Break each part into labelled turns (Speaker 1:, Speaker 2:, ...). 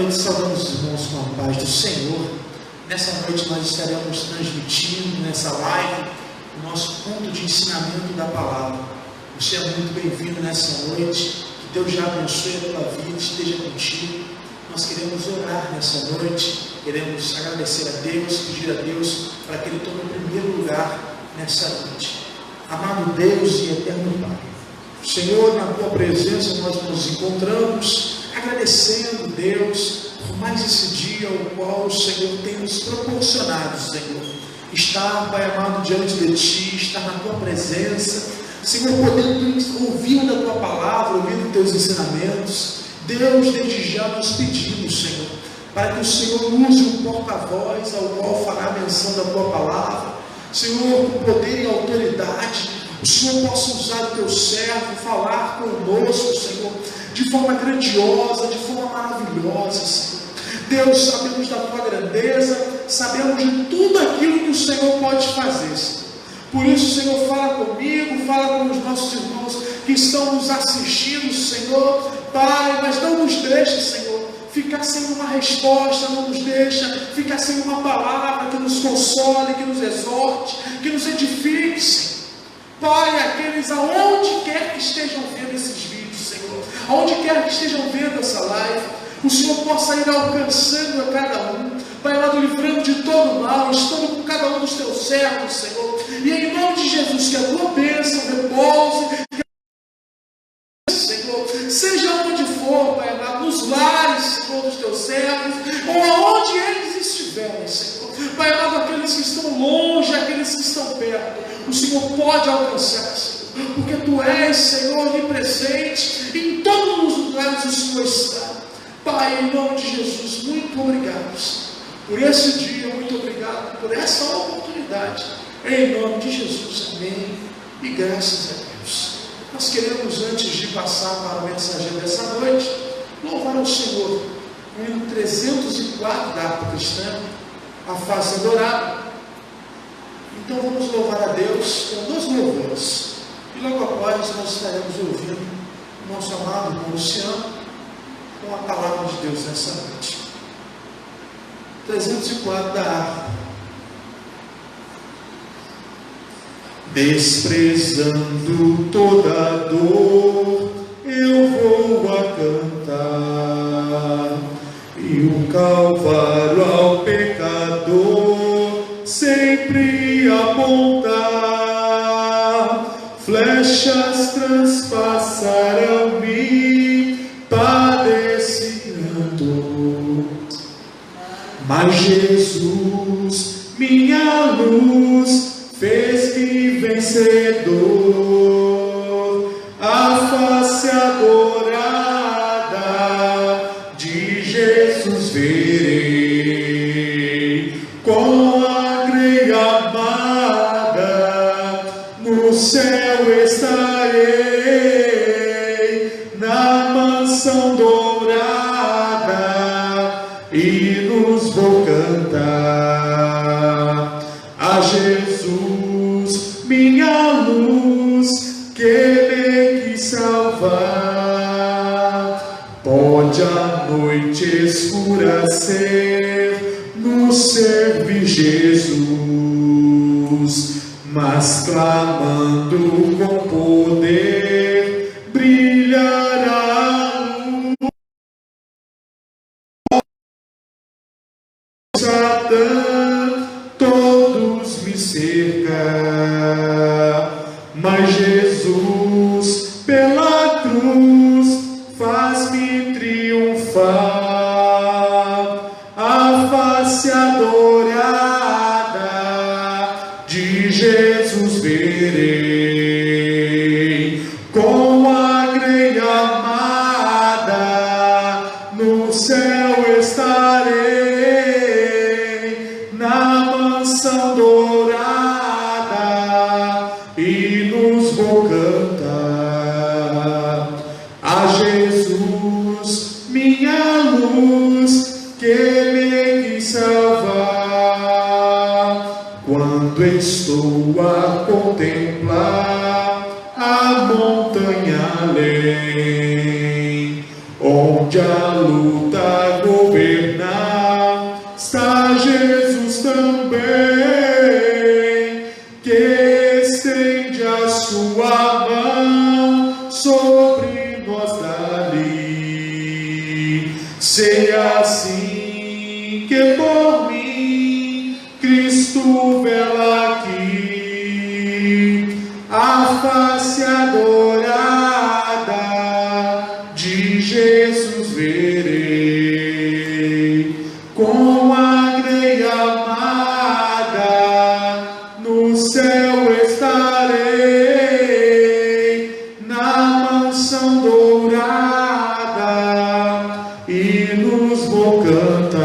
Speaker 1: noite saudamos os irmãos com a paz do Senhor. Nessa noite nós estaremos transmitindo nessa live o nosso ponto de ensinamento da palavra. Você é muito bem-vindo nessa noite. Que Deus já abençoe a tua vida, esteja contigo. Nós queremos orar nessa noite, queremos agradecer a Deus, pedir a Deus para que Ele tome o primeiro lugar nessa noite. Amado Deus e eterno Pai, Senhor, na tua presença nós nos encontramos, agradecendo, Deus, por mais esse dia ao qual o Senhor tem nos proporcionado, Senhor. Estar, Pai amado, diante de Ti, estar na tua presença, Senhor, podendo ouvir da tua palavra, ouvindo teus ensinamentos. Deus, desde já nós pedimos, Senhor, para que o Senhor use um porta-voz ao qual fará menção da tua palavra. Senhor, com poder e autoridade, o Senhor possa usar o teu servo, falar conosco, Senhor, de forma grandiosa, de forma maravilhosa, Senhor. Deus, sabemos da tua grandeza, sabemos de tudo aquilo que o Senhor pode fazer, Senhor. Por isso, Senhor, fala comigo, fala com os nossos irmãos que estão nos assistindo, Senhor. Pai, mas não nos deixe, Senhor, ficar sem uma resposta, não nos deixa ficar sem uma palavra que nos console, que nos exorte, que nos edifique, Senhor. Pai, aqueles aonde quer que estejam vendo esses vídeos, Senhor, aonde quer que estejam vendo essa live, o Senhor possa ir alcançando a cada um, Pai amado, livrando de todo mal, estando com cada um dos teus servos, Senhor, e em nome de Jesus, que a tua bênção repouse, Senhor, seja onde for, Pai amado, nos lares, Senhor, dos teus servos, ou aonde eles estiverem, Senhor, Pai amado, aqueles que estão longe, aqueles que estão perto, o Senhor pode alcançar, Senhor, porque Tu és, Senhor, onipresente, em todos os lugares o Senhor está. Pai, em nome de Jesus, muito obrigado, Senhor, por esse dia, muito obrigado por essa oportunidade, em nome de Jesus, amém, e graças a Deus. Nós queremos, antes de passar para o mensageiro dessa noite, louvar ao Senhor, o hino 304 da harpa cristã, a face adorada. Então vamos louvar a Deus com 2 louvores, e logo após nós estaremos ouvindo o nosso amado irmão Luciano com a palavra de Deus nessa noite. 304 da harpa. Desprezando toda dor, eu vou a cantar, e o Calvário ao pecador sempre apontar. Flechas transpassarão-me, padecendo, mas Jesus, minha luz, fez-me vencedor. A face adorada de Jesus verei, com a grei amada, no céu estarei, na mansão dourada, e nos vou cantar a Jesus, minha luz, que me quis salvar. Pode a noite escura ser, nos servir Jesus, mas clamando com poder, brilhará a luz. Satã todos me cerca, mas Jesus pela cruz faz-me triunfar. A face adorada de Jesus verei, com a grei amada, no céu estarei, na mansão dourada, e nos vou cantar a Jesus, minha luz, que me quis salvar. Quando estou a contemplar a montanha além, onde a luta governa,
Speaker 2: Foi assim que por mim Cristo vela aqui, a face adorada de Jesus verei, com a grei amada no céu estarei, na mansão dourada, hinos vou cantar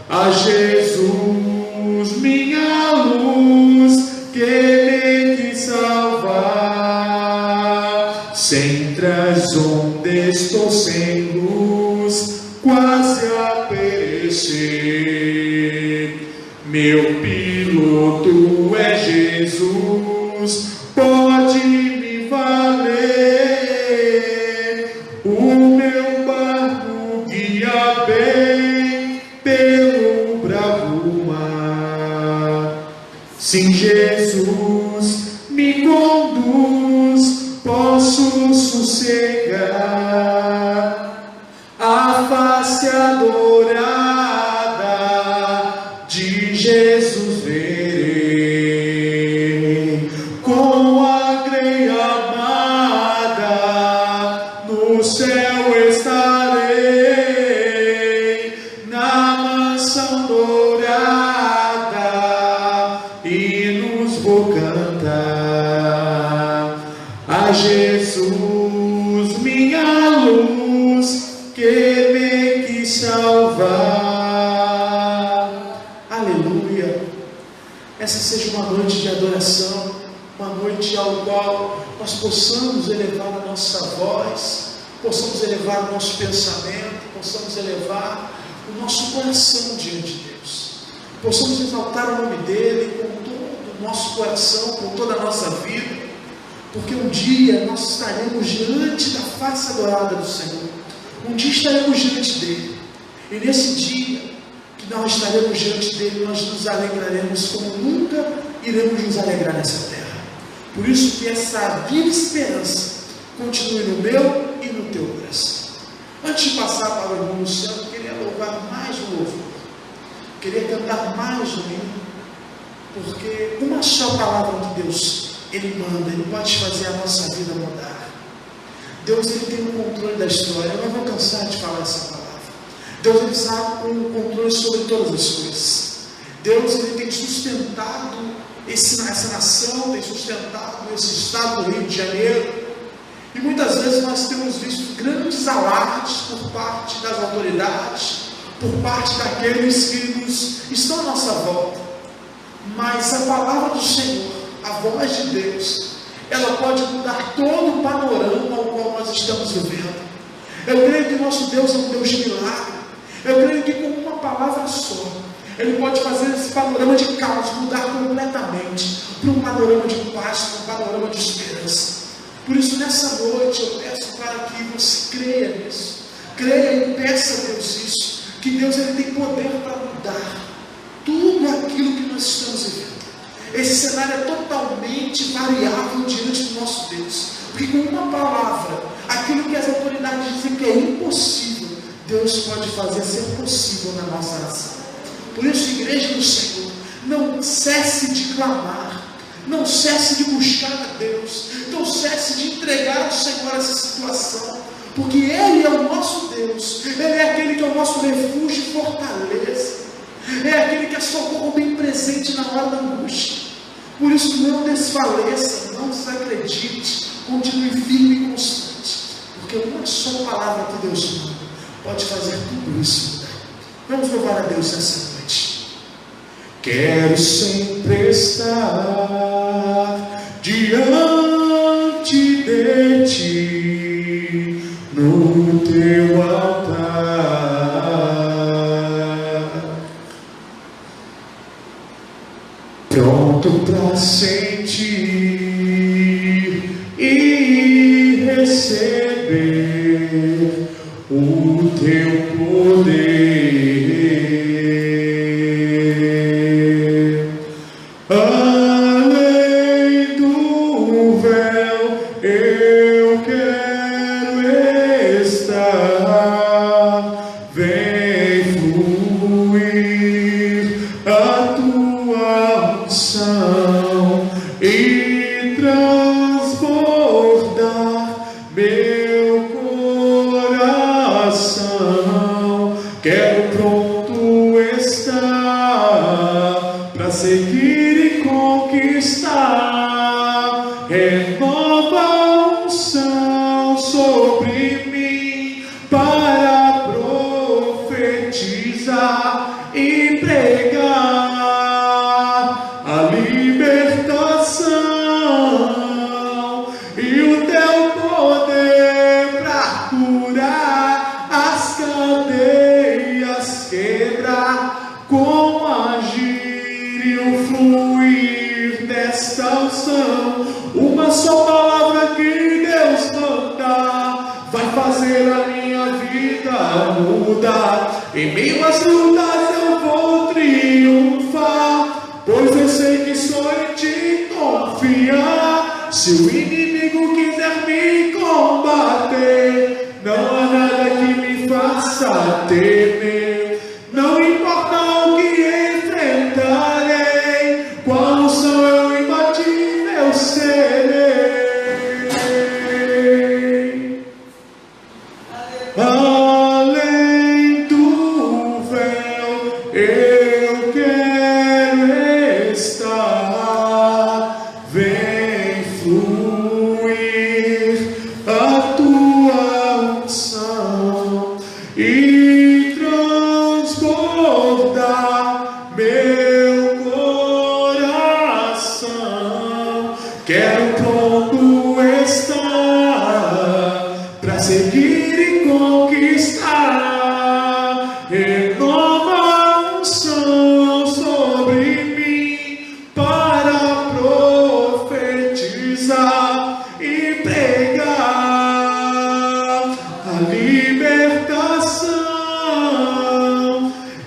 Speaker 2: a Jesus, minha luz, que me quis salvar. Sem ondas estou sem luz, quase a perecer. Meu piloto é Jesus, pode me valer. O meu barco guia bem pelo bravo mar. Sim, Jesus me conduz, posso sossegar. A face adorada de Jesus verei, com a grei amada no céu estarei, na mansão dourada, hinos vou cantar a Jesus, minha luz, que me quis salvar.
Speaker 1: Aleluia! Essa seja uma noite de adoração, uma noite ao qual nós possamos elevar a nossa voz, possamos elevar o nosso pensamento, possamos elevar o nosso coração diante de Deus, possamos exaltar o nome dEle com todo o nosso coração, com toda a nossa vida, porque um dia nós estaremos diante da face adorada do Senhor, um dia estaremos diante dEle, e nesse dia que nós estaremos diante dEle, nós nos alegraremos como nunca iremos nos alegrar nessa terra. Por isso que essa viva esperança continue no meu e no teu coração. Antes de passar para o irmão Luciano, eu queria louvar mais o louvor, queria cantar mais o hino, porque uma só palavra de Deus Ele manda, Ele pode fazer a nossa vida mudar. Deus, Ele tem o controle da história. Eu não vou cansar de falar essa palavra. Deus, Ele está com o controle sobre todas as coisas. Deus, Ele tem sustentado essa nação, tem sustentado esse estado do Rio de Janeiro. E muitas vezes nós temos visto grandes alardes por parte das autoridades, por parte daqueles que estão à nossa volta. Mas a palavra do Senhor, a voz de Deus, ela pode mudar todo o panorama ao qual nós estamos vivendo. Eu creio que nosso Deus é um Deus de milagre. Eu creio que com uma palavra só, Ele pode fazer esse panorama de caos mudar completamente para um panorama de paz, para um panorama de esperança. Por isso, nessa noite, eu peço para que você creia nisso. Creia e peça a Deus isso, que Deus, Ele tem poder para mudar tudo aquilo que nós estamos vivendo. Esse cenário é totalmente variável diante do nosso Deus, porque com uma palavra, aquilo que as autoridades dizem que é impossível, Deus pode fazer ser possível na nossa nação. Por isso, igreja do Senhor, não cesse de clamar, não cesse de buscar a Deus, não cesse de entregar ao Senhor essa situação, porque Ele é o nosso Deus, Ele é aquele que é o nosso refúgio e fortaleza, é aquele que é socorro bem presente na hora da angústia. Por isso, não desfaleça, não desacredite, continue firme e constante, porque uma só palavra que Deus manda pode fazer tudo isso. Vamos louvar a Deus nessa noite.
Speaker 2: Quero sempre estar diante de Ti, no Teu altar, pronto para sentir e receber o Teu poder. Além do véu, eu quero estar muda. Em meio às lutas eu vou triunfar, pois eu sei que só em ti confiar. Se o inimigo quiser me combater, não há nada que me faça temer. Não importa o que enfrentarei, qual sou eu imbatível serei. Além do véu eu quero estar. Vem fluir a tua unção e transbordar meu coração. Quero pronto estar pra seguir e conquistar. Renova a unção sobre mim para profetizar e pregar a libertação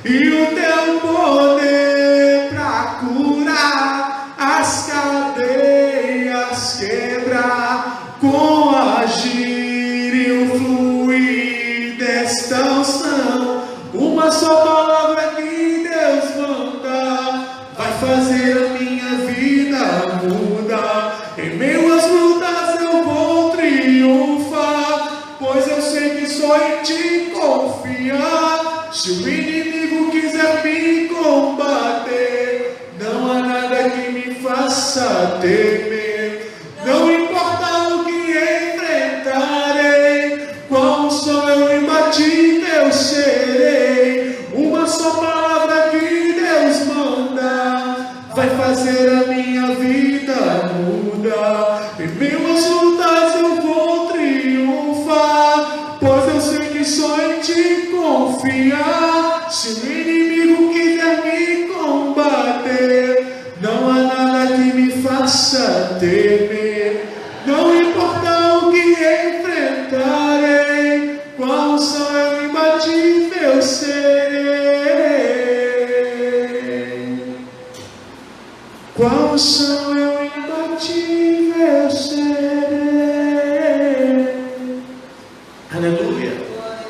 Speaker 2: e o teu poder para curar as cadeias, quebrar com agir e o fluir desta unção. Uma só palavra que Deus manda vai fazer a minha vida mudar. Em meio às lutas eu vou triunfar, pois eu sei que só em ti confiar. Se o inimigo quiser me combater, não há nada que me faça temer. Não importa o que enfrentarei, qual sou eu imbatível serei. Uma só palavra que Deus manda vai fazer a minha vida mudar. Em meio às lutas eu vou triunfar, pois eu sei que só em ti confiar. Se o inimigo quiser me combater, não há nada que me faça temer. Não importa o que enfrentarei, qual sou eu imbatível serei. Qual sou eu imbatível serei.
Speaker 1: Aleluia.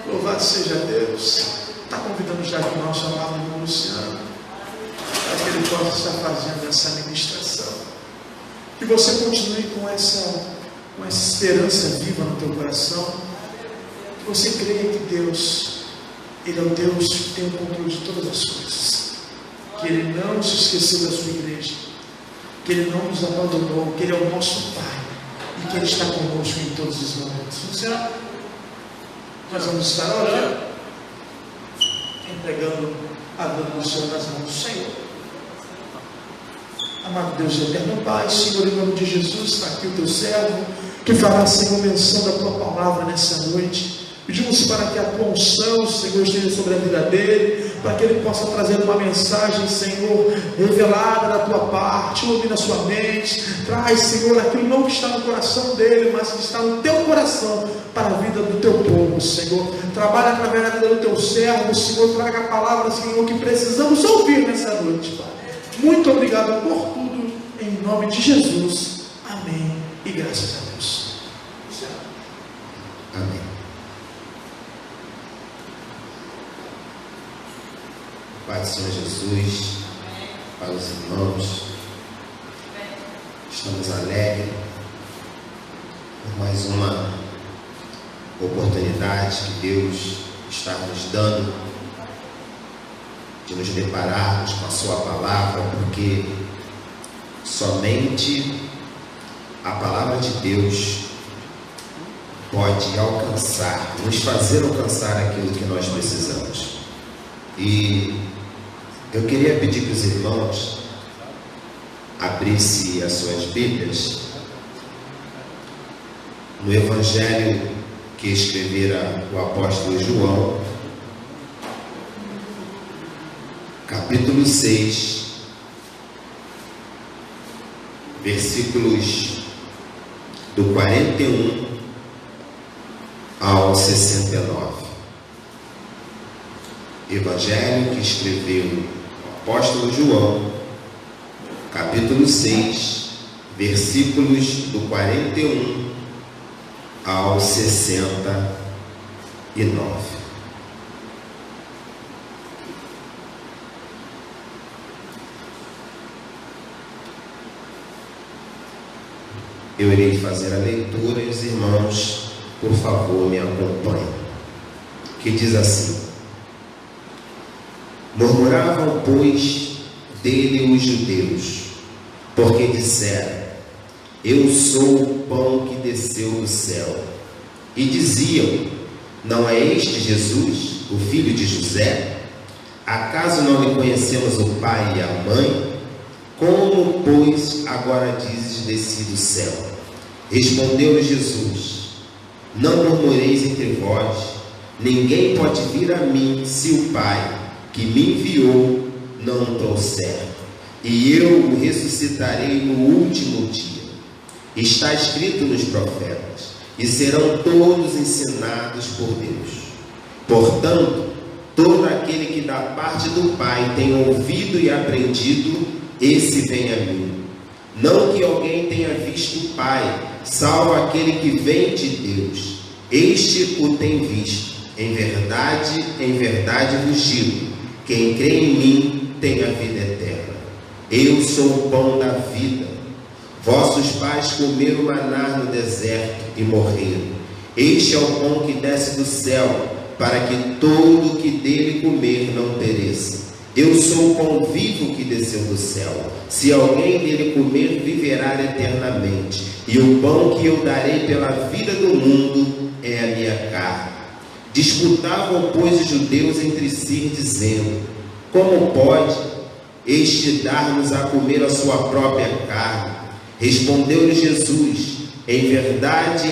Speaker 1: Louvado seja Deus. Está convidando já aqui o nosso amado irmão Luciano, para que ele possa estar fazendo essa ministração. Que você continue com essa esperança viva no teu coração. Que você creia que Deus, Ele é o Deus que tem o controle de todas as coisas. Que Ele não se esqueceu da sua igreja. Que Ele não nos abandonou. Que Ele é o nosso Pai. E que Ele está conosco em todos os momentos. Luciano, nós vamos estar orando, entregando a vida do Senhor nas mãos do Senhor. Amado Deus e eterno Pai, Senhor, em nome de Jesus, está aqui o teu servo, que fará, Senhor, menção da tua palavra nessa noite. Pedimos para que a tua unção, Senhor, esteja sobre a vida dele, para que ele possa trazer uma mensagem, Senhor, revelada da tua parte, ouvir na sua mente. Traz, Senhor, aquilo não que está no coração dele, mas que está no teu coração, para a vida do teu povo, Senhor. Trabalha através da vida do teu servo, Senhor, traga a palavra, Senhor, que precisamos ouvir nessa noite, Pai. Muito obrigado por tudo, em nome de Jesus. Amém. E graças a Deus.
Speaker 3: Amém. Pai do Senhor Jesus, para os irmãos, estamos alegres por mais uma oportunidade que Deus está nos dando de nos depararmos com a sua palavra, porque somente a palavra de Deus pode alcançar, nos fazer alcançar aquilo que nós precisamos. E eu queria pedir para os irmãos abrissem as suas Bíblias no Evangelho que escrevera o apóstolo João, capítulo 6, versículos do 41 ao 69. Evangelho que escreveu o apóstolo João, capítulo 6, versículos do 41 ao 69. Eu irei fazer a leitura e os irmãos, por favor, me acompanhem. Que diz assim: Murmuravam, pois, dele os judeus, porque disseram: Eu sou o pão que desceu do céu. E diziam: Não é este Jesus, o filho de José? Acaso não lhe conhecemos o pai e a mãe? Como, pois, agora dizes desci do céu? Respondeu-lhe Jesus: Não murmureis entre vós, ninguém pode vir a mim se o Pai que me enviou não o trouxer, e eu o ressuscitarei no último dia. Está escrito nos profetas, e serão todos ensinados por Deus. Portanto, todo aquele que da parte do Pai tem ouvido e aprendido, esse vem a mim. Não que alguém tenha visto o Pai, salvo aquele que vem de Deus. Este o tem visto. Em verdade vos digo: quem crê em mim tem a vida eterna. Eu sou o pão da vida. Vossos pais comeram maná no deserto e morreram. Este é o pão que desce do céu, para que todo o que dele comer não pereça. Eu sou o pão vivo que desceu do céu. Se alguém dele comer, viverá eternamente. E o pão que eu darei pela vida do mundo é a minha carne. Disputavam, pois, os judeus entre si, dizendo: Como pode este dar-nos a comer a sua própria carne? Respondeu-lhe Jesus: em verdade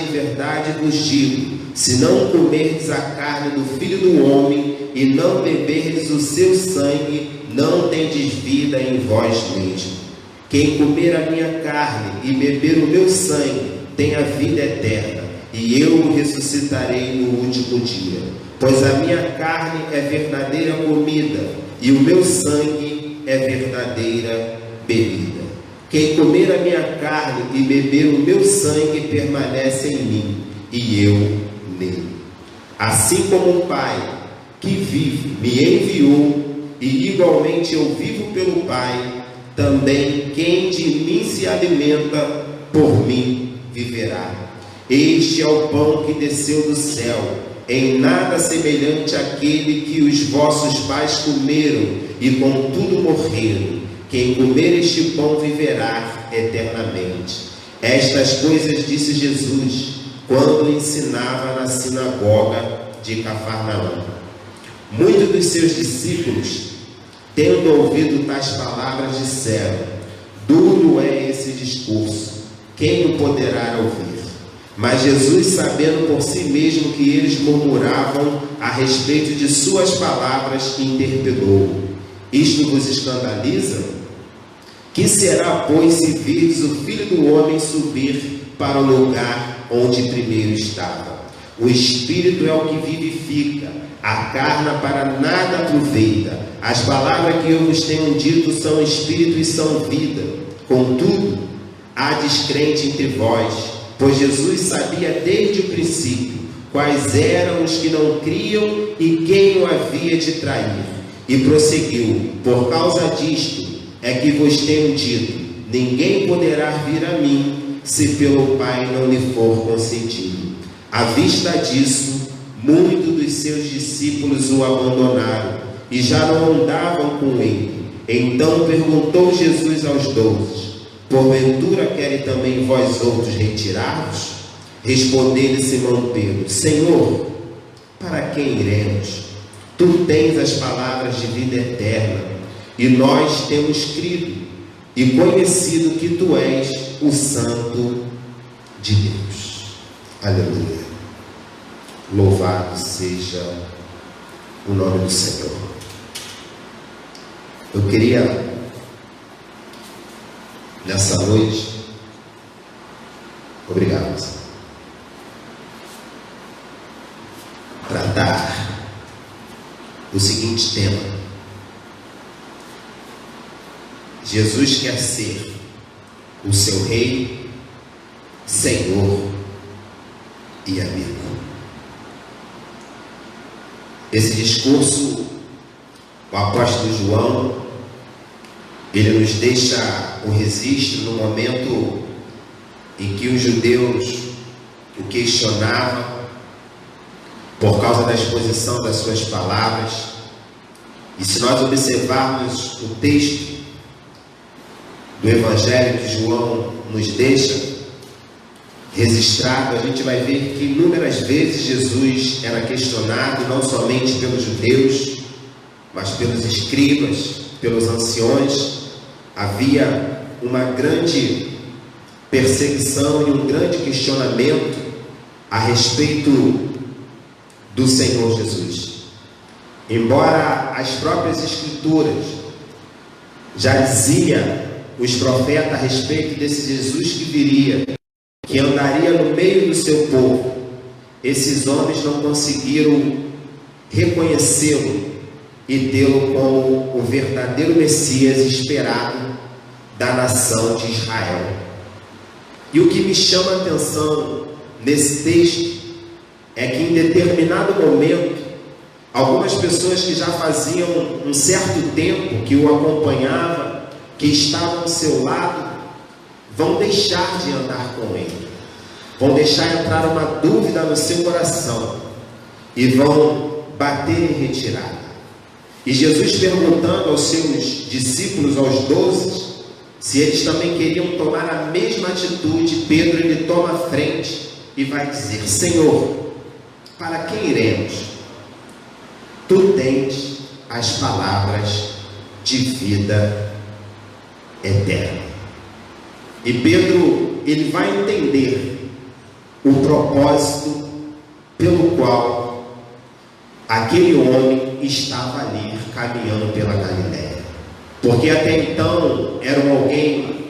Speaker 3: vos digo, se não comerdes a carne do Filho do Homem e não beberdes o seu sangue, não tendes vida em vós mesmos. Quem comer a minha carne e beber o meu sangue tem a vida eterna, e eu o ressuscitarei no último dia. Pois a minha carne é verdadeira comida, e o meu sangue é verdadeira bebida. Quem comer a minha carne e beber o meu sangue permanece em mim, e eu nele. Assim como o Pai que vive me enviou, e igualmente eu vivo pelo Pai, também quem de mim se alimenta, por mim viverá. Este é o pão que desceu do céu, em nada semelhante àquele que os vossos pais comeram e contudo morreram. Quem comer este pão viverá eternamente. Estas coisas disse Jesus quando ensinava na sinagoga de Cafarnaum. Muitos dos seus discípulos, tendo ouvido tais palavras, disseram: Duro é esse discurso, quem o poderá ouvir? Mas Jesus, sabendo por si mesmo que eles murmuravam a respeito de suas palavras, interpelou: Isto vos escandaliza? Que será, pois, se virdes o Filho do Homem subir para o lugar onde primeiro estava? O Espírito é o que vivifica, a carne para nada aproveita. As palavras que eu vos tenho dito são Espírito e são vida. Contudo, há descrente entre vós, pois Jesus sabia desde o princípio quais eram os que não criam e quem o havia de trair. E prosseguiu: Por causa disto é que vos tenho dito, ninguém poderá vir a mim, se pelo Pai não lhe for concedido. À vista disso, muitos dos seus discípulos o abandonaram, e já não andavam com ele. Então perguntou Jesus aos 12: Porventura querem também vós outros retirar-vos? Respondeu-lhe Simão Pedro: Senhor, para quem iremos? Tu tens as palavras de vida eterna, e nós temos crido e conhecido que tu és o Santo de Deus. Aleluia. Louvado seja o nome do Senhor. Eu queria, nessa noite, obrigado, tratar o seguinte tema: Jesus quer ser o seu Rei, Senhor e amigo. Esse discurso, o apóstolo João, ele nos deixa o registro no momento em que os judeus o questionavam por causa da exposição das suas palavras. E se nós observarmos o texto do Evangelho que João nos deixa registrado, a gente vai ver que inúmeras vezes Jesus era questionado, não somente pelos judeus, mas pelos escribas, pelos anciões. Havia uma grande perseguição e um grande questionamento a respeito do Senhor Jesus. Embora as próprias Escrituras já diziam os profetas a respeito desse Jesus que viria, que andaria no meio do seu povo, esses homens não conseguiram reconhecê-lo e tê-lo como o verdadeiro Messias esperado da nação de Israel. E o que me chama a atenção nesse texto é que em determinado momento, algumas pessoas que já faziam um certo tempo que o acompanhavam, que estavam ao seu lado, vão deixar de andar com ele, vão deixar entrar uma dúvida no seu coração e vão bater em retirada. E Jesus perguntando aos seus discípulos, aos 12, se eles também queriam tomar a mesma atitude, Pedro ele toma a frente e vai dizer: Senhor, para quem iremos? Tu tens as palavras de vida eterna. E Pedro ele vai entender o propósito pelo qual aquele homem estava ali caminhando pela Galiléia. Porque até então era alguém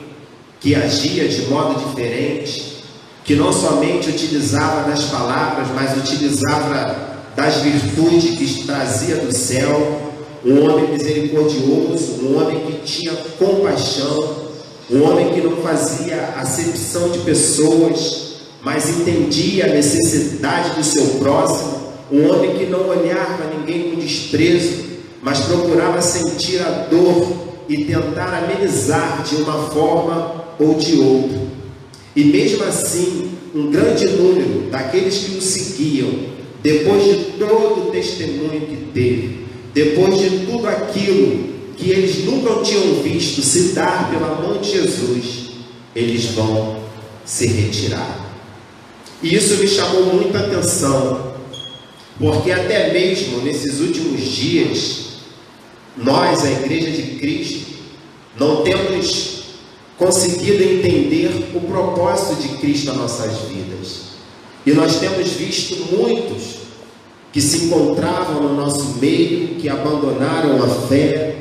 Speaker 3: que agia de modo diferente, que não somente utilizava das palavras, mas utilizava das virtudes que trazia do céu. Um homem misericordioso, um homem que tinha compaixão, um homem que não fazia acepção de pessoas, mas entendia a necessidade do seu próximo, um homem que não olhava ninguém com desprezo, mas procurava sentir a dor e tentar amenizar de uma forma ou de outra. E mesmo assim, um grande número daqueles que o seguiam, depois de todo o testemunho que teve, depois de tudo aquilo que eles nunca tinham visto se dar pela mão de Jesus, eles vão se retirar. E isso me chamou muita atenção, porque até mesmo nesses últimos dias, nós, a Igreja de Cristo, não temos conseguido entender o propósito de Cristo nas nossas vidas. E nós temos visto muitos que se encontravam no nosso meio, que abandonaram a fé,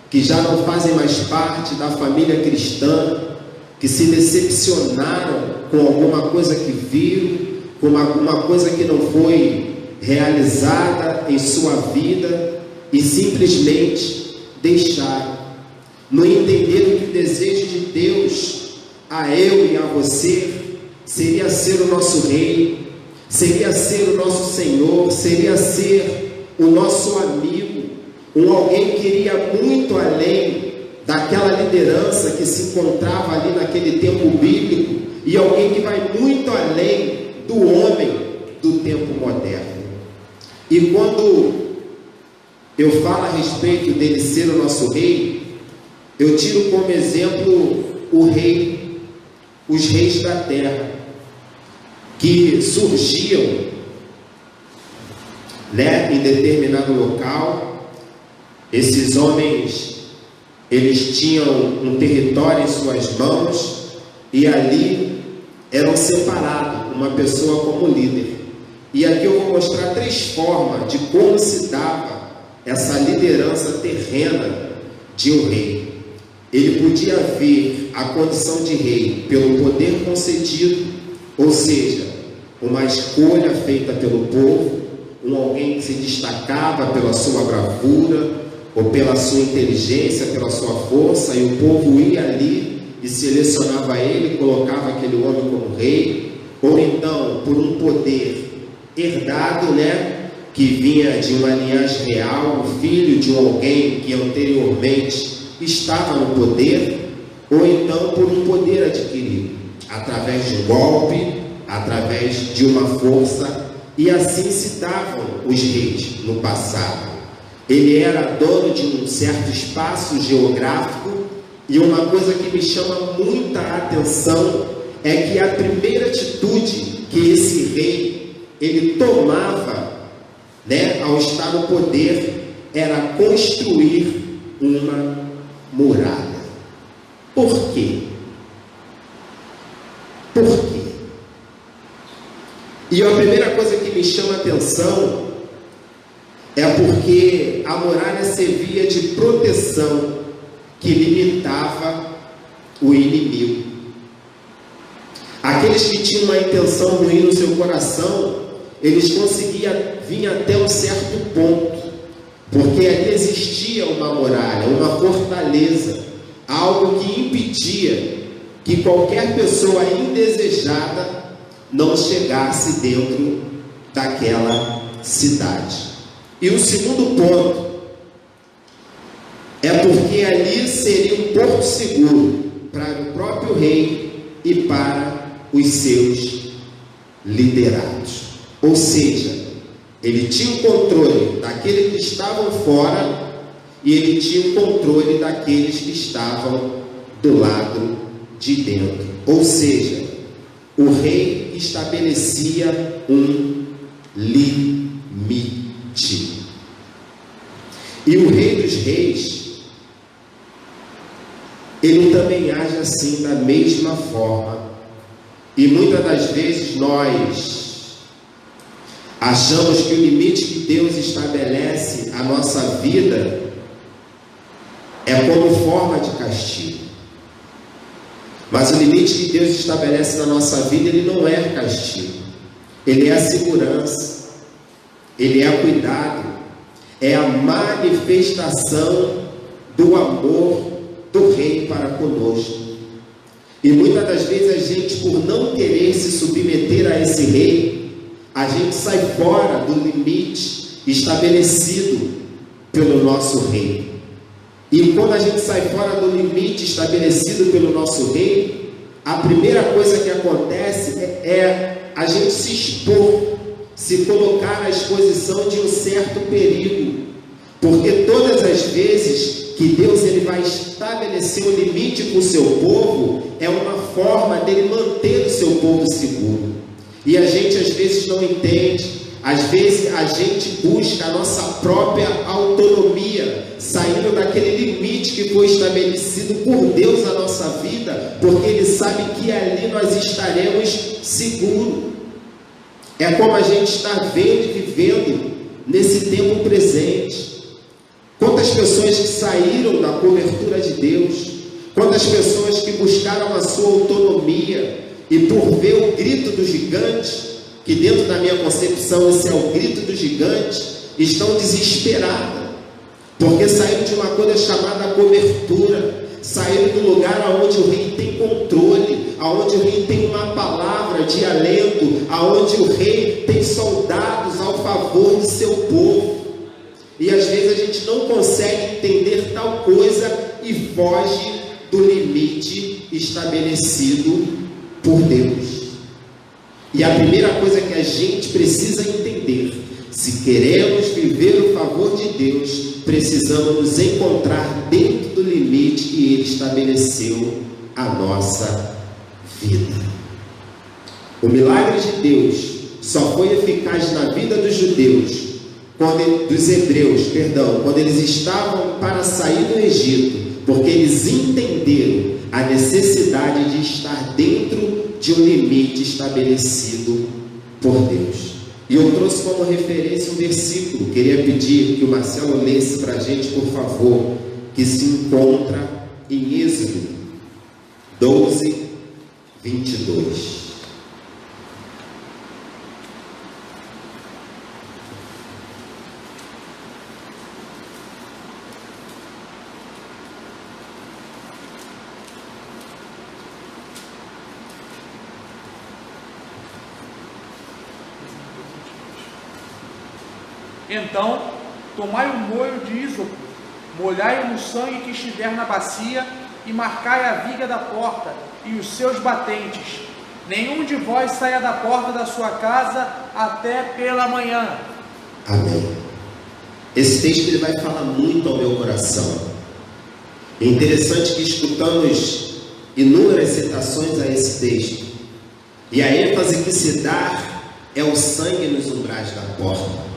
Speaker 3: que já não fazem mais parte da família cristã, que se decepcionaram com alguma coisa que viram, com alguma coisa que não foi realizada em sua vida, e simplesmente deixaram. Não entenderam que o desejo de Deus a eu e a você seria ser o nosso Rei, seria ser o nosso Senhor, seria ser o nosso amigo, alguém que iria muito além daquela liderança que se encontrava ali naquele tempo bíblico, e alguém que vai muito além do homem do tempo moderno. E quando eu falo a respeito dele ser o nosso Rei, eu tiro como exemplo os reis da terra, que surgiam, em determinado local. Esses homens, eles tinham um território em suas mãos, e ali eram separados uma pessoa como líder. E aqui eu vou mostrar 3 formas de como se dava essa liderança terrena de um rei. Ele podia ver a condição de rei pelo poder concedido, ou seja, uma escolha feita pelo povo, alguém que se destacava pela sua bravura, ou pela sua inteligência, pela sua força, e o povo ia ali e selecionava ele, colocava aquele homem como rei, ou então por um poder herdado, que vinha de uma linhagem real, o filho de alguém que anteriormente estava no poder, ou então por um poder adquirido, através de um golpe, através de uma força, e assim se davam os reis no passado. Ele era dono de um certo espaço geográfico, e uma coisa que me chama muita atenção é que a primeira atitude que esse rei ele tomava, ao estar no poder, era construir uma muralha. Por quê? Por quê? E a primeira coisa que me chama a atenção é porque a muralha servia de proteção que limitava o inimigo. Aqueles que tinham uma intenção ruim no seu coração, eles conseguiam vir até um certo ponto, porque ali existia uma muralha, uma fortaleza, algo que impedia que qualquer pessoa indesejada não chegasse dentro daquela cidade. E o segundo ponto é porque ali seria um porto seguro para o próprio rei e para os seus liderados. Ou seja, ele tinha o controle daqueles que estavam fora e ele tinha o controle daqueles que estavam do lado de dentro. Ou seja, o rei estabelecia um limite. E o rei dos reis, ele também age assim, da mesma forma. E muitas das vezes nós achamos que o limite que Deus estabelece à nossa vida é como forma de castigo. Mas o limite que Deus estabelece na nossa vida, ele não é castigo. Ele é a segurança, ele é a cuidado, é a manifestação do amor do rei para conosco. E muitas das vezes a gente, por não querer se submeter a esse rei, a gente sai fora do limite estabelecido pelo nosso rei. E quando a gente sai fora do limite estabelecido pelo nosso rei, a primeira coisa que acontece é a gente se expor, se colocar à exposição de um certo perigo. Porque todas as vezes que Deus ele vai estabelecer um limite com o seu povo, é uma forma dele manter o seu povo seguro. E a gente às vezes não entende, às vezes a gente busca a nossa própria autonomia, saindo daquele limite que foi estabelecido por Deus na nossa vida, porque Ele sabe que ali nós estaremos seguros. É como a gente está vendo e vivendo nesse tempo presente. Quantas pessoas que saíram da cobertura de Deus, quantas pessoas que buscaram a sua autonomia, e por ver o grito do gigante, que dentro da minha concepção esse é o grito do gigante, estão desesperadas, porque saíram de uma coisa chamada cobertura, saíram do lugar onde o rei tem controle, onde o rei tem uma palavra de alento, onde o rei tem soldados ao favor do seu povo. E às vezes a gente não consegue entender tal coisa e foge do limite estabelecido por Deus. E a primeira coisa que a gente precisa entender, se queremos viver o favor de Deus, precisamos nos encontrar dentro do limite que Ele estabeleceu a nossa vida. O milagre de Deus só foi eficaz na vida dos judeus, quando eles estavam para sair do Egito, porque eles entenderam a necessidade de estar dentro de um limite estabelecido por Deus. E eu trouxe como referência um versículo, queria pedir que o Marcelo lesse para a gente, por favor, que se encontra em Êxodo 12, 22.
Speaker 4: Então, tomai um molho de ísopo, molhai-o no sangue que estiver na bacia, e marcai a viga da porta e os seus batentes. Nenhum de vós saia da porta da sua casa até pela manhã.
Speaker 3: Amém. Esse texto ele vai falar muito ao meu coração. É interessante que escutamos inúmeras citações a esse texto, e a ênfase que se dá é o sangue nos umbrais da porta.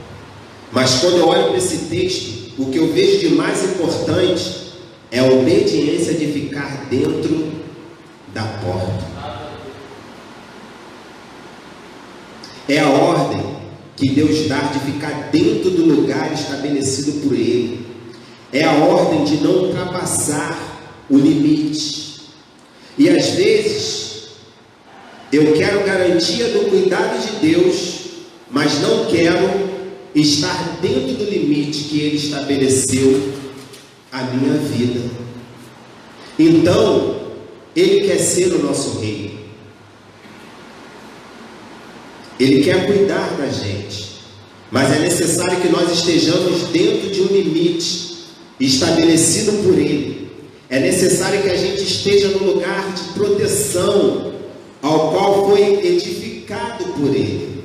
Speaker 3: Mas quando eu olho para esse texto, o que eu vejo de mais importante é a obediência de ficar dentro da porta. É a ordem que Deus dá de ficar dentro do lugar estabelecido por Ele. É a ordem de não ultrapassar o limite. E às vezes eu quero garantia do cuidado de Deus, mas não quero estar dentro do limite que Ele estabeleceu a minha vida. Então Ele quer ser o nosso rei. Ele quer cuidar da gente, mas é necessário que nós estejamos dentro de um limite estabelecido por Ele. É necessário que a gente esteja no lugar de proteção ao qual foi edificado por Ele.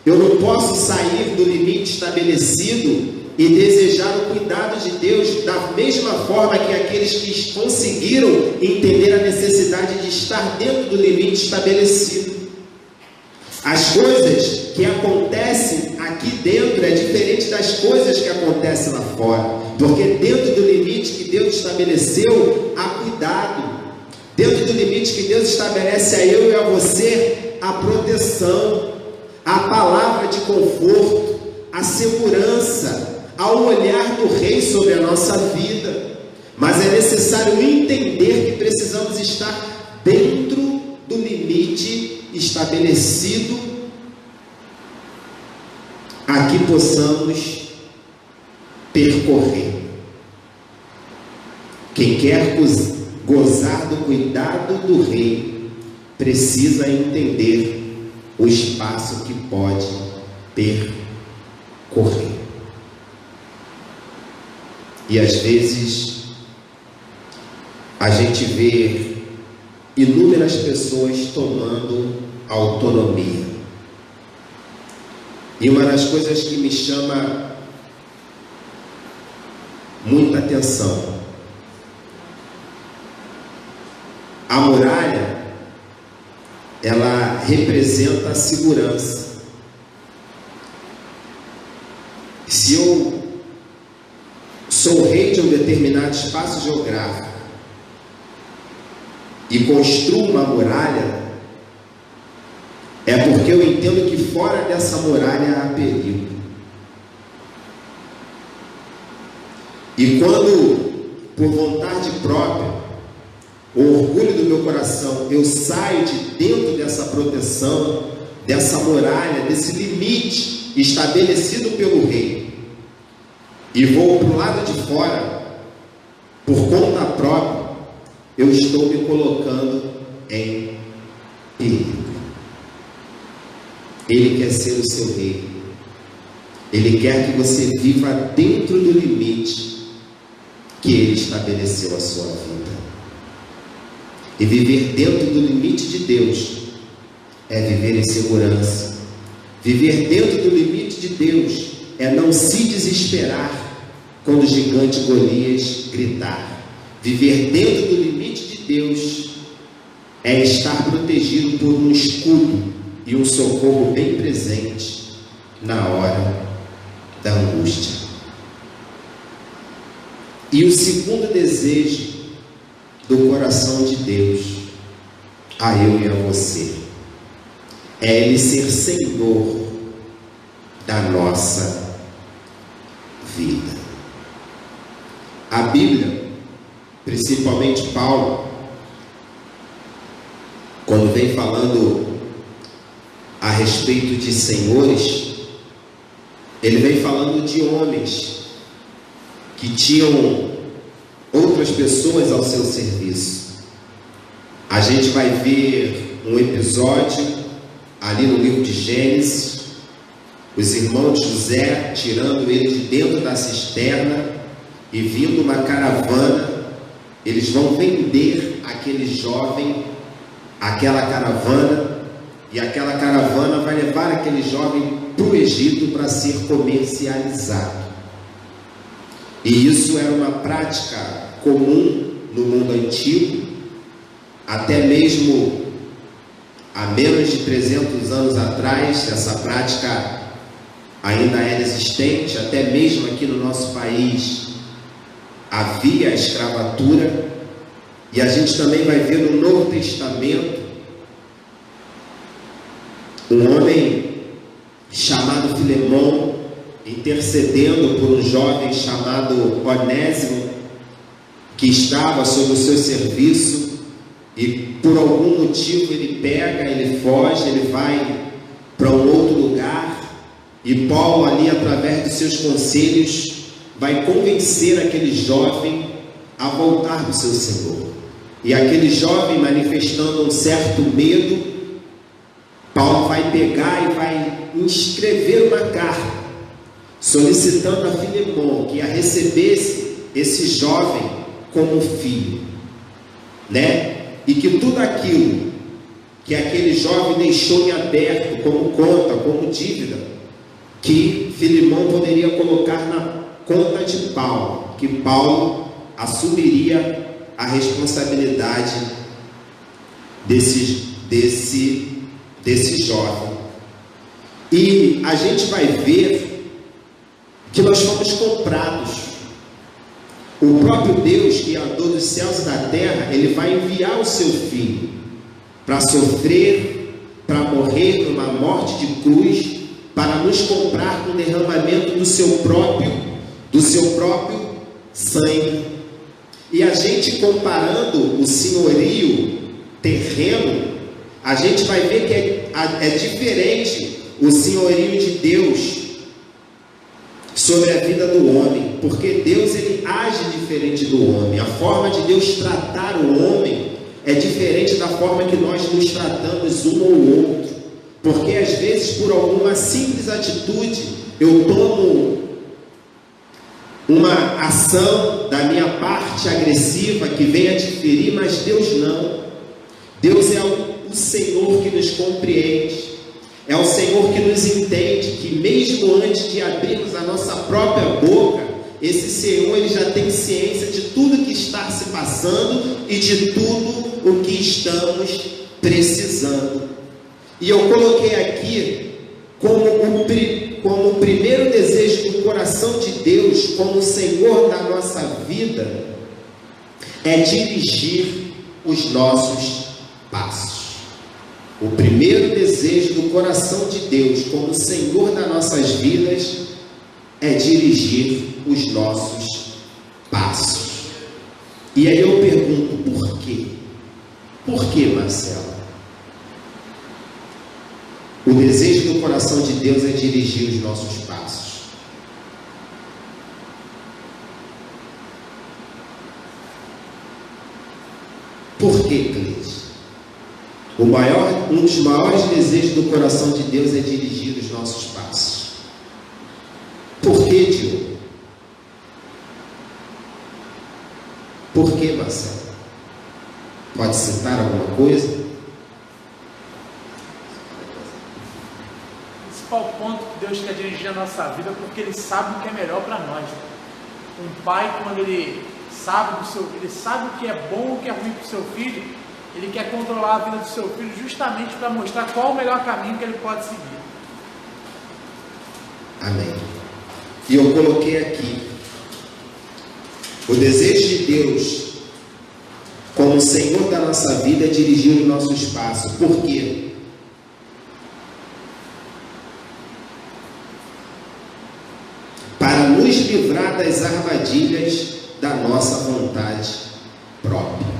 Speaker 3: Eu não posso sair do limite estabelecido e desejar o cuidado de Deus da mesma forma que aqueles que conseguiram entender a necessidade de estar dentro do limite estabelecido. As coisas que acontecem aqui dentro é diferente das coisas que acontecem lá fora, porque dentro do limite que Deus estabeleceu, há cuidado. Dentro do limite que Deus estabelece a eu e a você, a proteção, a palavra de conforto, a segurança, ao olhar do Rei sobre a nossa vida. Mas é necessário entender que precisamos estar dentro do limite estabelecido, a que possamos percorrer. Quem quer gozar do cuidado do Rei precisa entender o espaço que pode percorrer. E às vezes a gente vê inúmeras pessoas tomando autonomia. E uma das coisas que me chama muita atenção, a muralha, ela representa a segurança. Se eu sou rei de um determinado espaço geográfico e construo uma muralha, é porque eu entendo que fora dessa muralha há perigo. E quando, por vontade própria, o orgulho do meu coração, eu saio de dentro dessa proteção, dessa muralha, desse limite estabelecido pelo rei, e vou para o lado de fora, por conta própria, eu estou me colocando em perigo. Ele quer ser o seu rei. Ele quer que você viva dentro do limite que Ele estabeleceu a sua vida. E viver dentro do limite de Deus é viver em segurança. Viver dentro do limite de Deus é não se desesperar quando o gigante Golias gritar. Viver dentro do limite de Deus é estar protegido por um escudo e um socorro bem presente na hora da angústia. E o segundo desejo do coração de Deus a eu e a você é Ele ser Senhor da nossa vida. A Bíblia, principalmente Paulo, quando vem falando a respeito de senhores, ele vem falando de homens que tinham outras pessoas ao seu serviço. A gente vai ver um episódio ali no livro de Gênesis, os irmãos de José tirando ele de dentro da cisterna e vindo uma caravana. Eles vão vender aquele jovem, aquela caravana, e aquela caravana vai levar aquele jovem para o Egito para ser comercializado. E isso era uma prática comum no mundo antigo, até mesmo há menos de 300 anos atrás. Essa prática ainda era existente, até mesmo aqui no nosso país havia a escravatura. E a gente também vai ver no Novo Testamento um homem chamado Filemão intercedendo por um jovem chamado Onésimo, que estava sob o seu serviço, e por algum motivo ele pega, ele foge, ele vai para um outro lugar, e Paulo ali, através dos seus conselhos, vai convencer aquele jovem a voltar para o seu Senhor. E aquele jovem, manifestando um certo medo, Paulo vai pegar e vai escrever uma carta solicitando a Filemão que a recebesse esse jovem como filho, né? E que tudo aquilo que aquele jovem deixou em aberto como conta, como dívida, que Filemão poderia colocar na conta de Paulo, que Paulo assumiria a responsabilidade desse jovem. E a gente vai ver que nós fomos comprados. O próprio Deus, Criador dos céus e da terra, Ele vai enviar o seu Filho para sofrer, para morrer numa morte de cruz, para nos comprar com o derramamento do seu próprio sangue. E a gente, comparando o senhorio terreno, a gente vai ver que é diferente o senhorio de Deus sobre a vida do homem, porque Deus, ele age diferente do homem. A forma de Deus tratar o homem é diferente da forma que nós nos tratamos um ou outro, porque às vezes, por alguma simples atitude, eu tomo uma ação da minha parte agressiva que vem a te ferir, mas Deus não. Deus é o Senhor que nos compreende, é o Senhor que nos entende, que mesmo antes de abrirmos a nossa própria boca, esse Senhor, ele já tem ciência de tudo que está se passando e de tudo o que estamos precisando. E eu coloquei aqui como o primeiro desejo do coração de Deus, como Senhor da nossa vida, é dirigir os nossos passos. O primeiro desejo do coração de Deus, como Senhor das nossas vidas, é dirigir os nossos passos. E aí eu pergunto, por quê? Por que, Marcelo? O desejo do coração de Deus é dirigir os nossos passos. Por que, Cleide? Um dos maiores desejos do coração de Deus é dirigir os nossos passos. Por que, Diogo? Por que, Marcelo? Pode citar alguma coisa?
Speaker 4: O principal ponto que Deus quer dirigir a nossa vida é porque Ele sabe o que é melhor para nós. Um pai, quando ele sabe o que é bom e o que é ruim para o seu filho, ele quer controlar a vida do seu filho justamente para mostrar qual o melhor caminho que ele pode seguir.
Speaker 3: Amém. E eu coloquei aqui o desejo de Deus como Senhor da nossa vida é dirigir os nossos passos. Por quê? Para nos livrar das armadilhas da nossa vontade própria.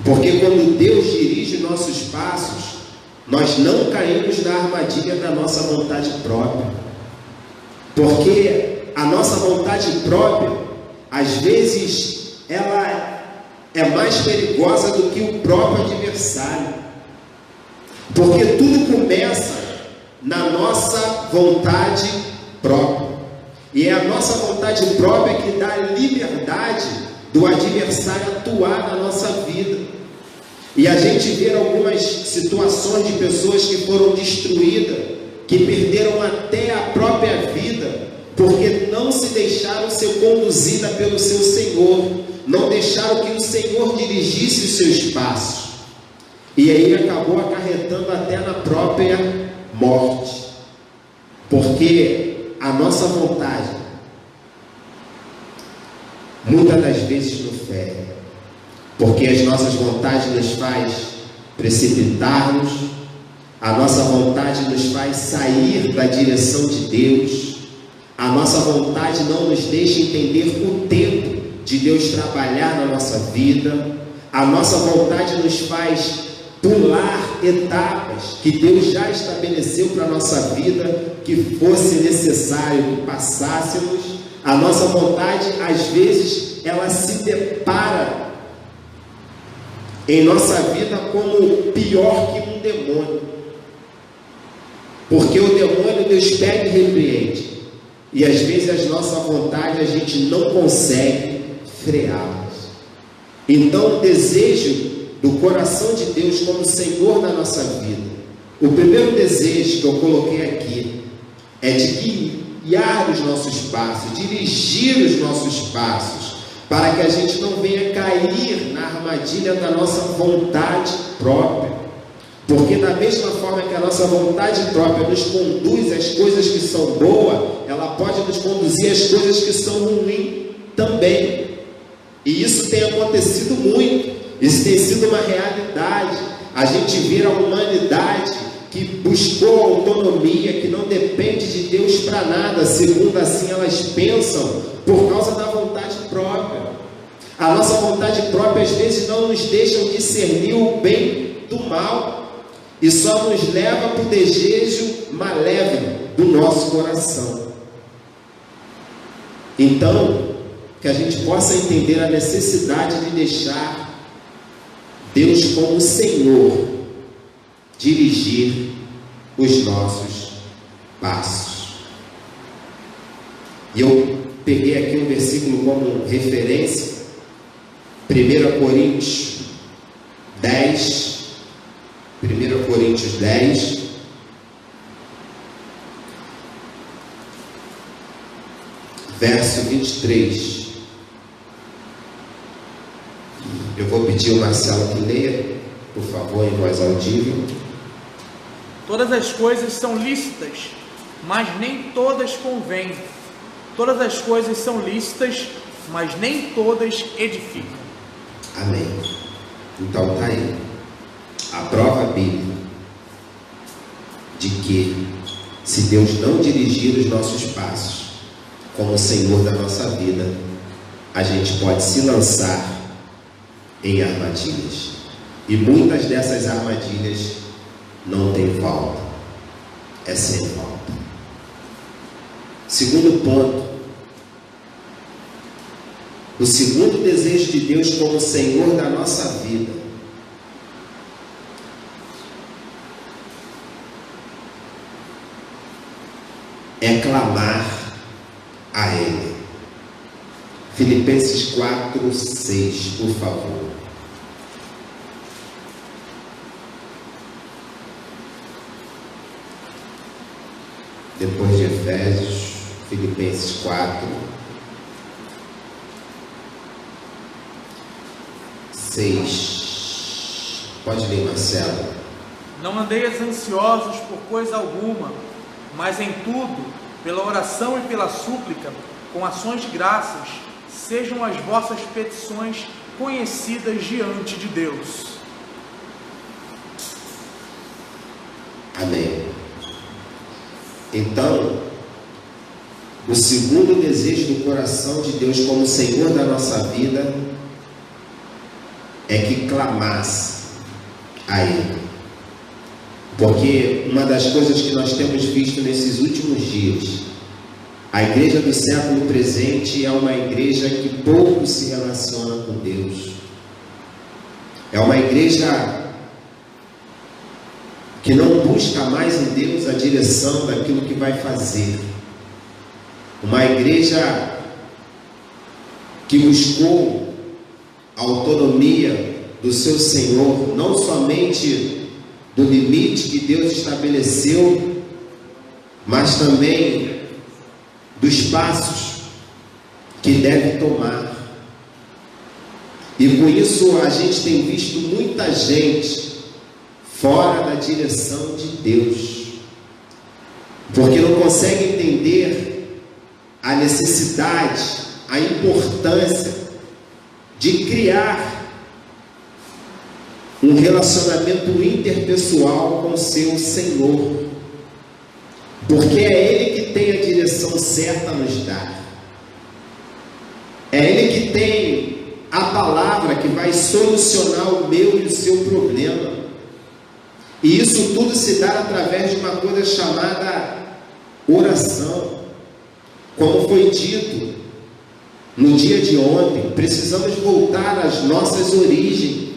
Speaker 3: Porque quando Deus dirige nossos passos, nós não caímos na armadilha da nossa vontade própria. Porque a nossa vontade própria, às vezes, ela é mais perigosa do que o próprio adversário. Porque tudo começa na nossa vontade própria. E é a nossa vontade própria que dá liberdade do adversário atuar na nossa vida. E a gente vê algumas situações de pessoas que foram destruídas, que perderam até a própria vida, porque não se deixaram ser conduzidas pelo seu Senhor, não deixaram que o Senhor dirigisse os seus passos. E aí acabou acarretando até na própria morte. Porque a nossa vontade, muitas das vezes nos fere, porque as nossas vontades nos faz precipitar-nos, a nossa vontade nos faz sair da direção de Deus, a nossa vontade não nos deixa entender o tempo de Deus trabalhar na nossa vida, a nossa vontade nos faz pular etapas que Deus já estabeleceu para a nossa vida, que fosse necessário que passássemos. A nossa vontade, às vezes, ela se depara em nossa vida como pior que um demônio, porque o demônio Deus pega e repreende, e às vezes as nossas vontades a gente não consegue freá-las. Então o desejo do coração de Deus como Senhor da nossa vida, o primeiro desejo que eu coloquei aqui é de guiar os nossos passos, dirigir os nossos passos, para que a gente não venha cair na armadilha da nossa vontade própria. Porque da mesma forma que a nossa vontade própria nos conduz às coisas que são boas, ela pode nos conduzir às coisas que são ruins também. E isso tem acontecido muito, isso tem sido uma realidade. A gente vê a humanidade que buscou autonomia, que não depende de Deus para nada, segundo assim elas pensam, por causa da vontade própria. A nossa vontade própria às vezes não nos deixa discernir o bem do mal, e só nos leva para o desejo malévolo do nosso coração. Então, que a gente possa entender a necessidade de deixar Deus como Senhor dirigir os nossos passos. E eu peguei aqui um versículo como referência, 1 Coríntios 10, verso 23. Eu vou pedir ao Marcelo que leia, por favor, em voz audível.
Speaker 4: Todas as coisas são lícitas, mas nem todas convêm. Todas as coisas são lícitas, mas nem todas edificam.
Speaker 3: Amém. Então está aí a prova bíblica de que, se Deus não dirigir os nossos passos como Senhor da nossa vida, a gente pode se lançar em armadilhas, e muitas dessas armadilhas não tem volta, é sem volta. Segundo ponto, o segundo desejo de Deus como Senhor da nossa vida é clamar a Ele. Filipenses 4:6, por favor. Depois de Efésios, Filipenses 4:6. Pode ler, Marcelo.
Speaker 4: Não andeis ansiosos por coisa alguma, mas em tudo, pela oração e pela súplica, com ações de graças, sejam as vossas petições conhecidas diante de Deus.
Speaker 3: Amém. Então, o segundo desejo do coração de Deus como Senhor da nossa vida é que clamasse a Ele. Porque uma das coisas que nós temos visto nesses últimos dias, a igreja do século presente é uma igreja que pouco se relaciona com Deus. É uma igreja que não busca mais em Deus a direção daquilo que vai fazer. Uma igreja que buscou a autonomia do seu Senhor, não somente do limite que Deus estabeleceu, mas também dos passos que deve tomar. E com isso a gente tem visto muita gente fora da direção de Deus, porque não consegue entender a necessidade, a importância de criar um relacionamento interpessoal com o seu Senhor, porque é Ele que tem a direção certa a nos dar, é Ele que tem a palavra que vai solucionar o meu e o seu problema. E isso tudo se dá através de uma coisa chamada oração. Como foi dito no dia de ontem, precisamos voltar às nossas origens,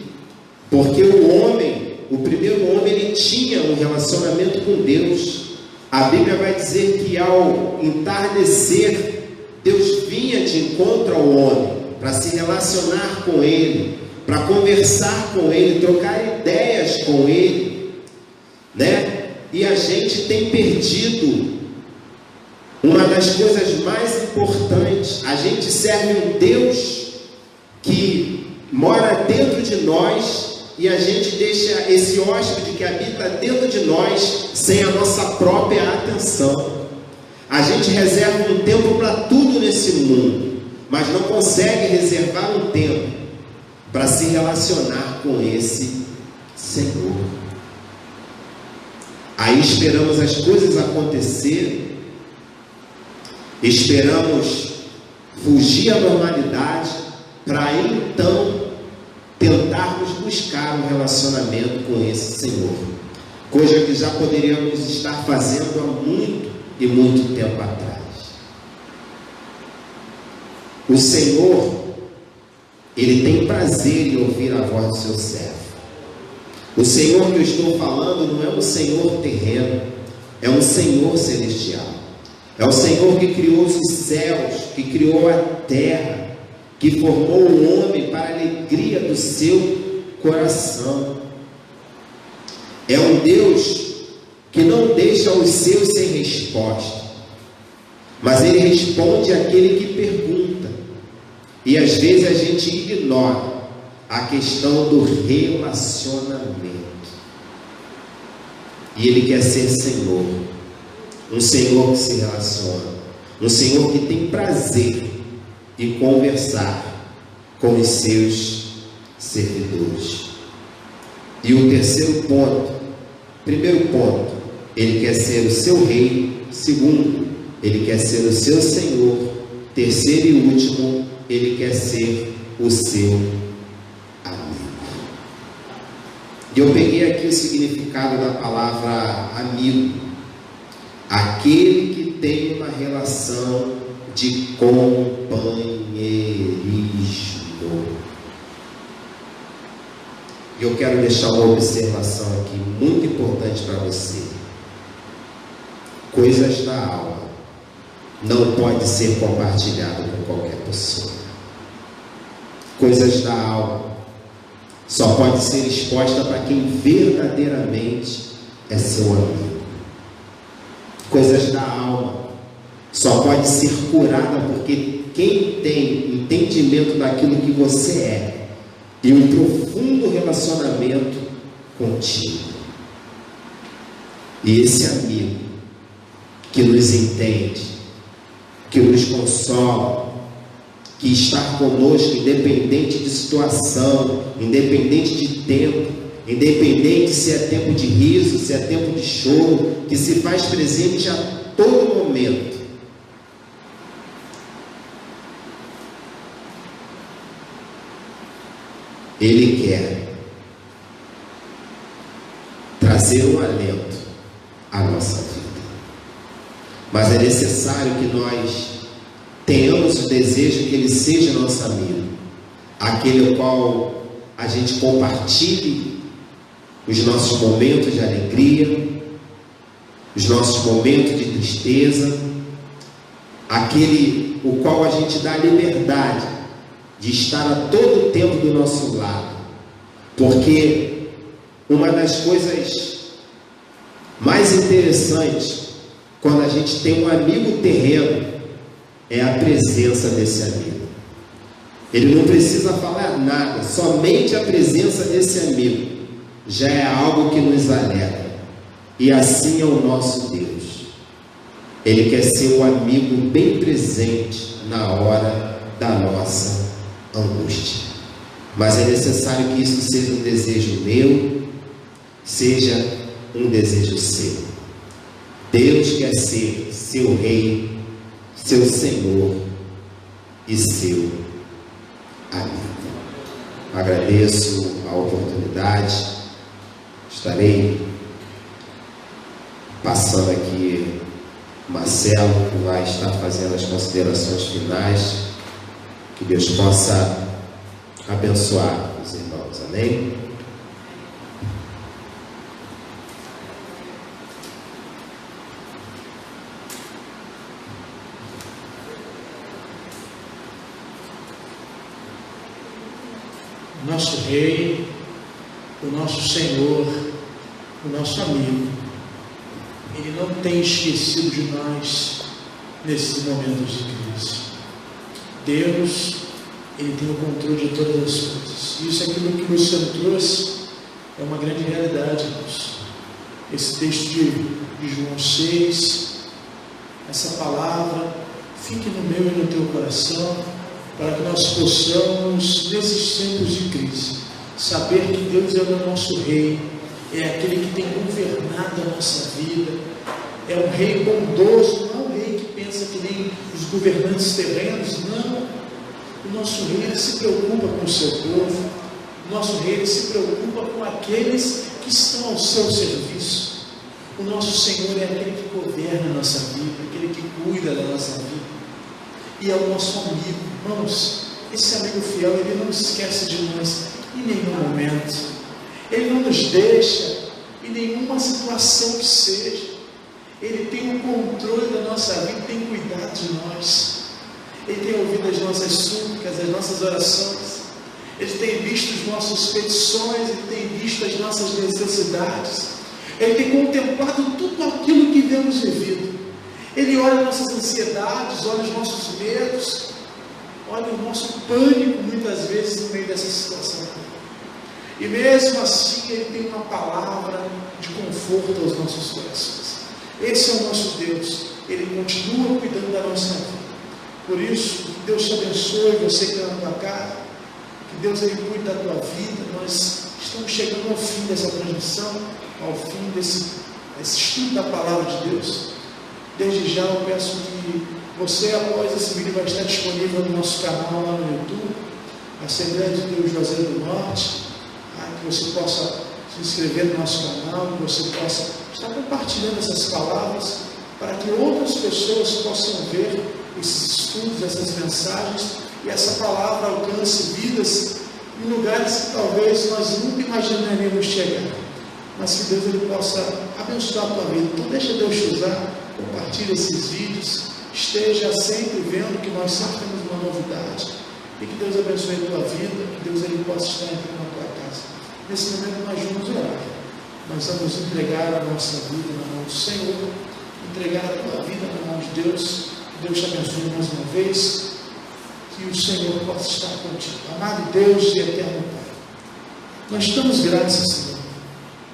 Speaker 3: porque o primeiro homem, ele tinha um relacionamento com Deus. A Bíblia vai dizer que ao entardecer, Deus vinha de encontro ao homem, para se relacionar com Ele, para conversar com Ele, trocar ideias com Ele, né? E a gente tem perdido uma das coisas mais importantes. A gente serve um Deus que mora dentro de nós e a gente deixa esse hóspede que habita dentro de nós sem a nossa própria atenção. A gente reserva um tempo para tudo nesse mundo, mas não consegue reservar um tempo para se relacionar com esse Senhor. Aí esperamos as coisas acontecerem, esperamos fugir à normalidade, para então tentarmos buscar um relacionamento com esse Senhor, coisa que já poderíamos estar fazendo há muito e muito tempo atrás. O Senhor, Ele tem prazer em ouvir a voz do seu servo. O Senhor que eu estou falando não é um Senhor terreno, é um Senhor celestial. É o Senhor que criou os céus, que criou a terra, que formou o homem para a alegria do seu coração. É um Deus que não deixa os seus sem resposta, mas Ele responde àquele que pergunta. E às vezes a gente ignora a questão do relacionamento. E Ele quer ser Senhor, um Senhor que se relaciona, um Senhor que tem prazer em conversar com os seus servidores. E o terceiro ponto, primeiro ponto, Ele quer ser o seu rei. Segundo, Ele quer ser o seu Senhor. Terceiro e último, Ele quer ser o seu amigo. E eu peguei aqui o significado da palavra amigo: aquele que tem uma relação de companheirismo. E eu quero deixar uma observação aqui muito importante para você. Coisas da alma não pode ser compartilhado com qualquer pessoa. Coisas da alma só pode ser exposta para quem verdadeiramente é seu amigo. Coisas da alma só pode ser curada porque quem tem entendimento daquilo que você é e um profundo relacionamento contigo. E esse amigo que nos entende, que nos consola, que está conosco independente de situação, independente de tempo, independente se é tempo de riso, se é tempo de choro, que se faz presente a todo momento. Ele quer trazer um alento à nossa vida. Mas é necessário que nós tenhamos o desejo que Ele seja nosso amigo, aquele ao qual a gente compartilhe os nossos momentos de alegria, os nossos momentos de tristeza, aquele o qual a gente dá liberdade de estar a todo tempo do nosso lado, porque uma das coisas mais interessantes quando a gente tem um amigo terreno é a presença desse amigo. Ele não precisa falar nada, somente a presença desse amigo já é algo que nos alegra. E assim é o nosso Deus. Ele quer ser um amigo bem presente na hora da nossa angústia. Mas é necessário que isso seja um desejo meu, seja um desejo seu. Deus quer ser seu Rei, seu Senhor e seu amigo. Agradeço a oportunidade. Estarei passando aqui Marcelo, que vai estar fazendo as considerações finais. Que Deus possa abençoar os irmãos. Amém?
Speaker 1: Nosso Rei, o nosso Senhor, o nosso amigo, Ele não tem esquecido de nós nesses momentos de crise. Deus, Ele tem o controle de todas as coisas. Isso é aquilo que o Luciano trouxe, é uma grande realidade, irmãos. Esse texto de João 6, essa palavra, fique no meu e no teu coração, para que nós possamos, nesses tempos de crise, saber que Deus é o nosso Rei, é aquele que tem governado a nossa vida, é um Rei bondoso, não é um Rei que pensa que nem os governantes terrenos, não. O nosso Rei, Ele se preocupa com o seu povo, o nosso Rei, Ele se preocupa com aqueles que estão ao seu serviço. O nosso Senhor é aquele que governa a nossa vida, aquele que cuida da nossa vida, e é o nosso amigo. Irmãos, esse amigo fiel, ele não esquece de nós em nenhum momento, ele não nos deixa em nenhuma situação que seja, ele tem o controle da nossa vida, tem cuidado de nós, ele tem ouvido as nossas súplicas, as nossas orações, ele tem visto as nossas petições, ele tem visto as nossas necessidades, ele tem contemplado tudo aquilo que temos vivido, ele olha as nossas ansiedades, olha os nossos medos, olha o nosso pânico muitas vezes no meio dessa situação. E mesmo assim Ele tem uma palavra de conforto aos nossos corações. Esse é o nosso Deus. Ele continua cuidando da nossa vida. Por isso, que Deus te abençoe, você que está na tua casa, que Deus Ele cuide da tua vida. Nós estamos chegando ao fim dessa transmissão, ao fim desse estudo da palavra de Deus. Desde já eu peço que você, após esse vídeo, vai estar disponível no nosso canal lá no YouTube, Assembleia de Deus Juazeiro do Norte, que você possa se inscrever no nosso canal, que você possa estar compartilhando essas palavras, para que outras pessoas possam ver esses estudos, essas mensagens, e essa palavra alcance vidas em lugares que talvez nós nunca imaginaríamos chegar, mas que Deus Ele possa abençoar a tua vida. Então deixa Deus te usar, compartilhe esses vídeos, esteja sempre vendo que nós sempre temos uma novidade, e que Deus abençoe a tua vida, que Deus Ele possa estar entrando na tua casa. Nesse momento nós vamos orar, nós vamos entregar a nossa vida na mão do Senhor, entregar a tua vida na mão de Deus. Deus te abençoe mais uma vez, que o Senhor possa estar contigo. Amado Deus e eterno Pai, nós estamos graças, Senhor,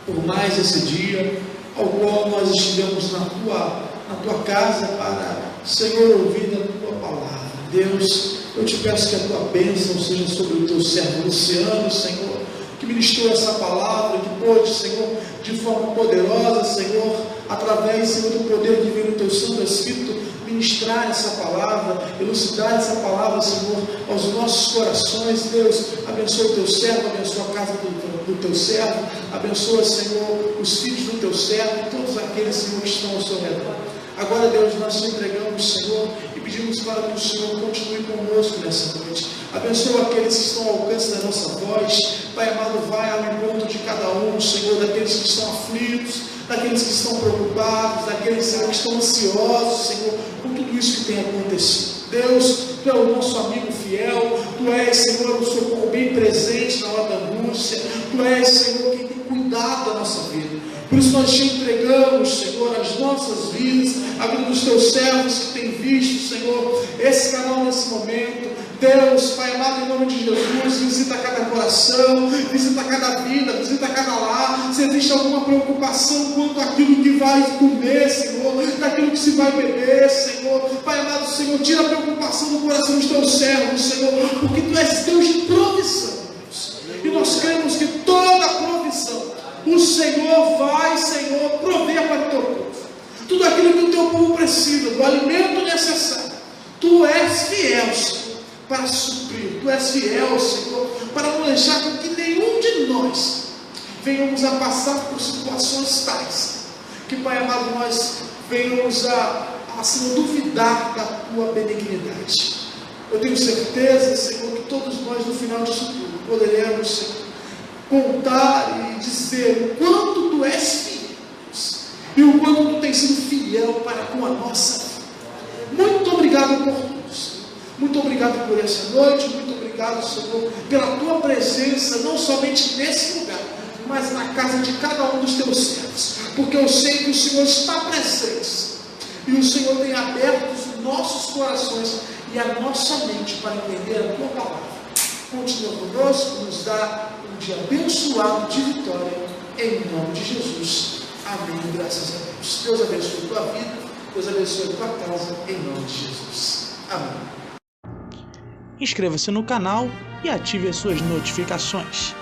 Speaker 1: por mais esse dia ao qual nós estivemos na tua casa para, Senhor, ouvir a tua palavra. Deus, eu te peço que a tua bênção seja sobre o teu servo Luciano, Senhor, que ministrou essa palavra, que pôde, Senhor, de forma poderosa, Senhor, através, Senhor, do poder que vem do teu Santo Espírito, ministrar essa palavra, elucidar essa palavra, Senhor, aos nossos corações. Deus, abençoa o teu servo, abençoa a casa do teu servo, abençoa, Senhor, os filhos do teu servo e todos aqueles, Senhor, que estão ao seu redor. Agora, Deus, nós te entregamos, Senhor, e pedimos para que o Senhor continue conosco nessa noite. Abençoa aqueles que estão ao alcance da nossa voz. Pai amado, vai ao encontro de cada um, Senhor, daqueles que estão aflitos, daqueles que estão preocupados, daqueles, Senhor, que estão ansiosos, Senhor, por tudo isso que tem acontecido. Deus, Tu é o nosso amigo fiel, Tu és, Senhor, o socorro bem presente na hora da angústia, Tu és, Senhor, quem tem cuidado da nossa vida. Por isso nós te entregamos, Senhor, as nossas vidas, a vida dos Teus servos que têm visto, Senhor, esse canal nesse momento. Deus, Pai amado, em nome de Jesus, visita cada coração, visita cada vida, visita cada lar. Se existe alguma preocupação quanto àquilo que vai comer, Senhor, daquilo que se vai beber, Senhor, Pai amado, Senhor, tira a preocupação do coração dos Teus servos, Senhor, porque Tu és Deus de provisão, Deus. E nós cremos que toda provisão o Senhor vai, Senhor, prover para o Teu povo. Tudo aquilo que o Teu povo precisa, do alimento necessário, Tu és fiel, Senhor, para suprir. Tu és fiel, Senhor, para não deixar com que nenhum de nós venhamos a passar por situações tais que, Pai amado, nós venhamos a Senhor, duvidar da Tua benignidade. Eu tenho certeza, Senhor, que todos nós no final disso tudo poderemos, Senhor, contar e dizer o quanto Tu és fiel e o quanto Tu tens sido fiel para com a nossa vida. Muito obrigado por tudo, Senhor. Muito obrigado por essa noite. Muito obrigado, Senhor, pela Tua presença, não somente nesse lugar, mas na casa de cada um dos Teus servos, porque eu sei que o Senhor está presente e o Senhor tem aberto os nossos corações e a nossa mente para entender a Tua palavra. Continua conosco, nos dá um dia abençoado de vitória, em nome de Jesus. Amém. Graças a Deus. Deus abençoe a tua vida, Deus abençoe a tua casa, em nome de Jesus. Amém.
Speaker 2: Inscreva-se no canal e ative as suas notificações.